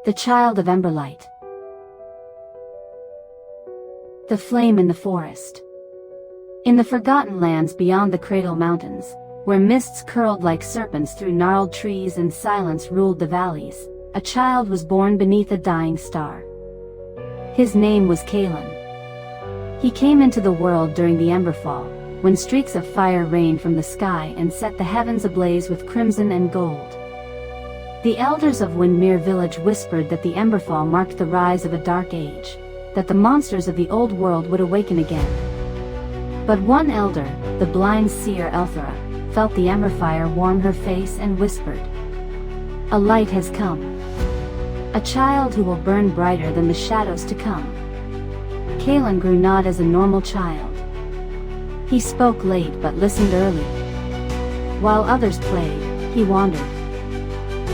The child of Amberlight. The flame in the forest. In the forgotten lands beyond the Cradle Mountains, where mists curled like serpents through gnarled trees and silence ruled the valleys, a child was born beneath a dying star. His name was Kalen. He came into the world during the Emberfall, when streaks of fire rained from the sky and set the heavens ablaze with crimson and gold. The elders of Windmere Village whispered that the Emberfall marked the rise of a dark age, that the monsters of the old world would awaken again. But one elder, the blind seer Elthera, felt the Emberfire warm her face and whispered, "A light has come. A child who will burn brighter than the shadows to come." Kalen grew not as a normal child. He spoke late but listened early. While others played, he wandered.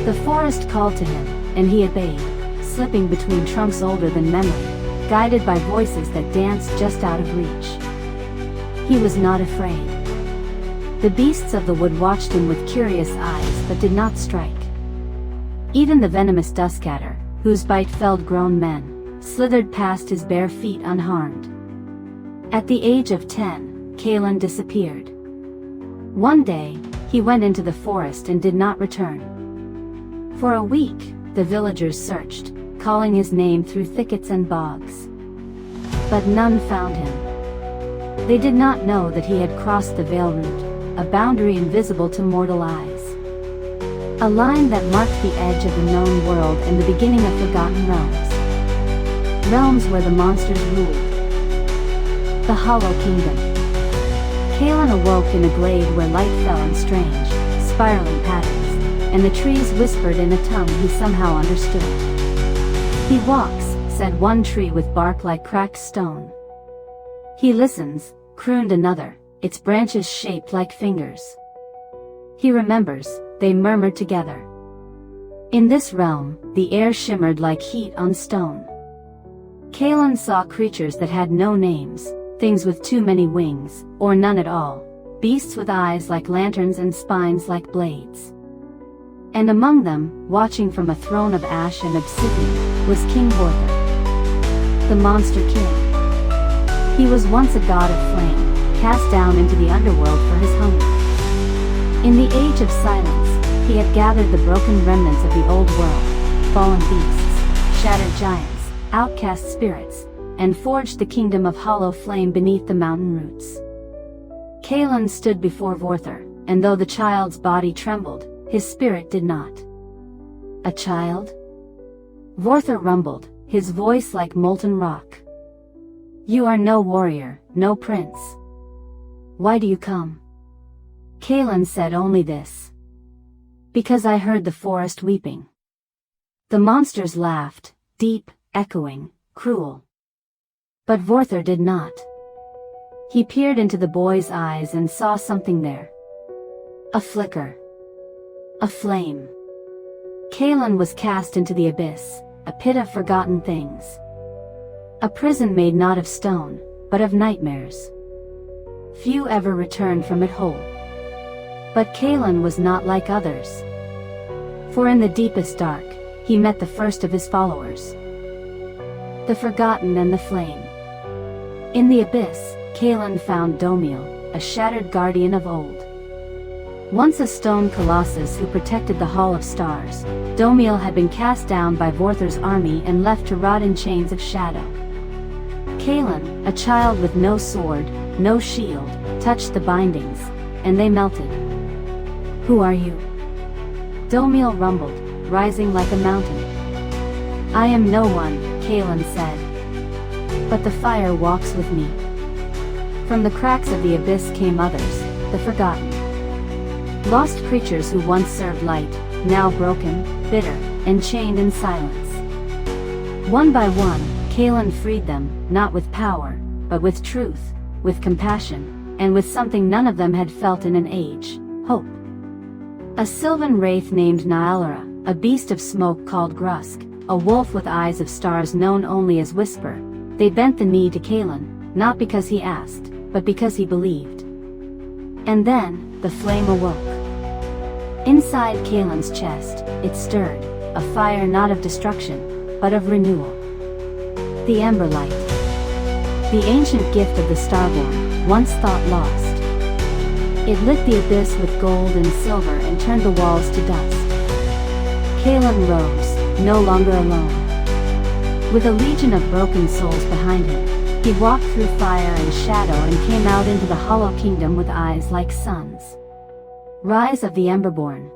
The forest called to him, and he obeyed, slipping between trunks older than memory, guided by voices that danced just out of reach. He was not afraid. The beasts of the wood watched him with curious eyes but did not strike. Even the venomous Duskatter, whose bite felled grown men, slithered past his bare feet unharmed. At the age of 10, Kalen disappeared. One day, he went into the forest and did not return. For a week, the villagers searched, calling his name through thickets and bogs. But none found him. They did not know that he had crossed the Veil Route, a boundary invisible to mortal eyes. A line that marked the edge of the known world and the beginning of forgotten realms. Realms where the monsters ruled. The Hollow Kingdom. Kalen awoke in a glade where light fell in strange, spiraling patterns, and the trees whispered in a tongue he somehow understood. "He walks," said one tree with bark like cracked stone. "He listens," crooned another, its branches shaped like fingers. "He remembers," they murmured together. In this realm, the air shimmered like heat on stone. Kalen saw creatures that had no names, things with too many wings, or none at all, beasts with eyes like lanterns and spines like blades. And among them, watching from a throne of ash and obsidian, was King Vorther, the Monster King. He was once a god of flame, cast down into the underworld for his hunger. In the Age of Silence, he had gathered the broken remnants of the old world, fallen beasts, shattered giants, outcast spirits, and forged the kingdom of hollow flame beneath the mountain roots. Kalen stood before Vorther, and though the child's body trembled, his spirit did not. "A child?" Vorther rumbled, his voice like molten rock. "You are no warrior, no prince. Why do you come?" Kalen said only this. "Because I heard the forest weeping." The monsters laughed, deep, echoing, cruel. But Vorther did not. He peered into the boy's eyes and saw something there. A flicker. A flame. Kalen was cast into the abyss, a pit of forgotten things. A prison made not of stone, but of nightmares. Few ever returned from it whole. But Kalen was not like others. For in the deepest dark, he met the first of his followers. The Forgotten and the Flame. In the abyss, Kalen found Domiel, a shattered guardian of old. Once a stone colossus who protected the Hall of Stars, Domiel had been cast down by Vorther's army and left to rot in chains of shadow. Kalen, a child with no sword, no shield, touched the bindings, and they melted. "Who are you?" Domiel rumbled, rising like a mountain. "I am no one," Kalen said. "But the fire walks with me." From the cracks of the abyss came others, the forgotten. Lost creatures who once served light, now broken, bitter, and chained in silence. One by one, Kalen freed them, not with power, but with truth, with compassion, and with something none of them had felt in an age, hope. A sylvan wraith named Naalera, a beast of smoke called Grusk, a wolf with eyes of stars known only as Whisper, they bent the knee to Kalen, not because he asked, but because he believed. And then, the flame awoke. Inside Kalen's chest, it stirred, a fire not of destruction, but of renewal. The Amberlight. The ancient gift of the Starborn, once thought lost. It lit the abyss with gold and silver and turned the walls to dust. Kalan rose, no longer alone. With a legion of broken souls behind him, he walked through fire and shadow and came out into the hollow kingdom with eyes like suns. Rise of the Emberborn.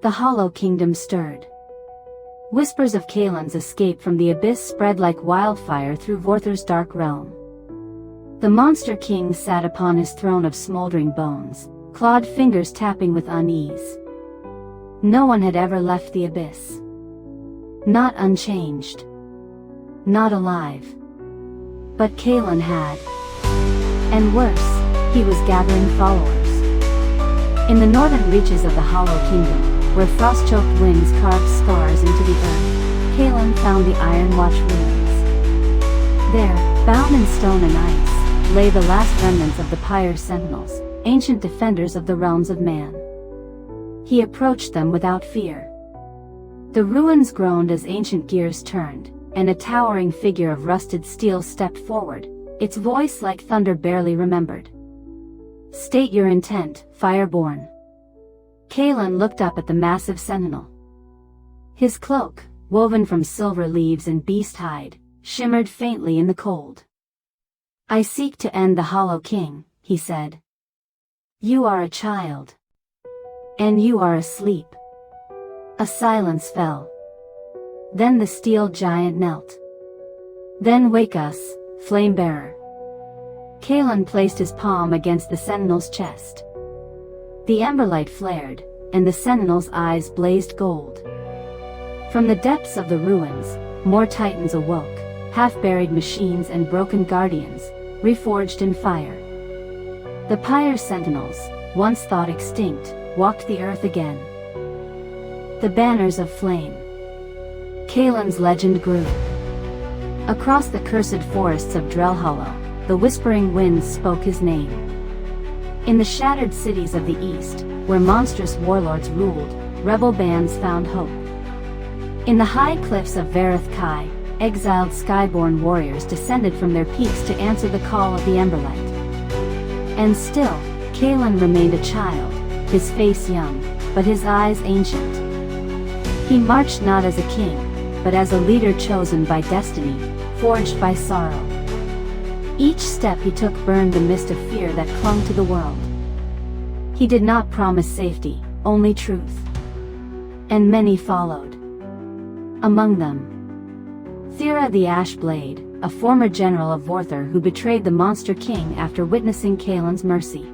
The hollow kingdom stirred. Whispers of Kalan's escape from the abyss spread like wildfire through Vorther's dark realm. The monster king sat upon his throne of smoldering bones, clawed fingers tapping with unease. No one had ever left the abyss. Not unchanged. Not alive. But Kalan had. And worse, he was gathering followers. In the northern reaches of the Hollow Kingdom, where frost-choked winds carved scars into the earth, Kalan found the Iron Watch ruins. There, bound in stone and ice, lay the last remnants of the Pyre Sentinels, ancient defenders of the realms of man. He approached them without fear. The ruins groaned as ancient gears turned, and a towering figure of rusted steel stepped forward, its voice like thunder barely remembered. State your intent, Fireborn. Kalan looked up at the massive sentinel. His cloak, woven from silver leaves and beast hide, shimmered faintly in the cold. I seek to end the Hollow King, he said. You are a child. And you are asleep. A silence fell. Then the steel giant knelt. Then wake us, Flamebearer. Kalan placed his palm against the sentinel's chest. The Amberlight flared, and the sentinel's eyes blazed gold. From the depths of the ruins, more titans awoke, half-buried machines and broken guardians, reforged in fire. The Pyre Sentinels, once thought extinct, walked the earth again. The banners of flame. Kalan's legend grew. Across the cursed forests of Drellhollow, the whispering winds spoke his name. In the shattered cities of the east, where monstrous warlords ruled, rebel bands found hope. In the high cliffs of Vareth Kai, exiled skyborn warriors descended from their peaks to answer the call of the Amberlight. And still, Kalan remained a child, his face young, but his eyes ancient. He marched not as a king, but as a leader chosen by destiny, forged by sorrow. Each step he took burned the mist of fear that clung to the world. He did not promise safety, only truth. And many followed. Among them, Thera the Ashblade, a former general of Vorther who betrayed the Monster King after witnessing Kalan's mercy.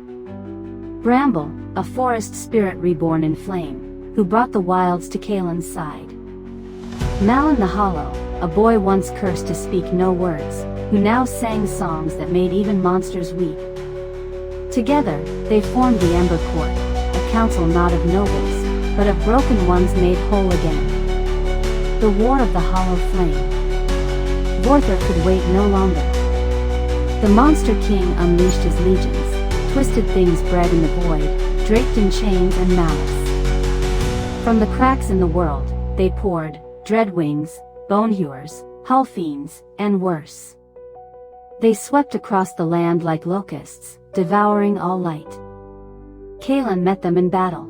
Bramble, a forest spirit reborn in flame, who brought the wilds to Kalan's side. Malin the Hollow, a boy once cursed to speak no words, who now sang songs that made even monsters weep. Together, they formed the Ember Court, a council not of nobles, but of broken ones made whole again. The War of the Hollow Flame. Vorther could wait no longer. The Monster King unleashed his legions, twisted things bred in the void, draped in chains and malice. From the cracks in the world, they poured, Dreadwings, Bonehewers, Hullfiends, and worse. They swept across the land like locusts, devouring all light. Kalan met them in battle.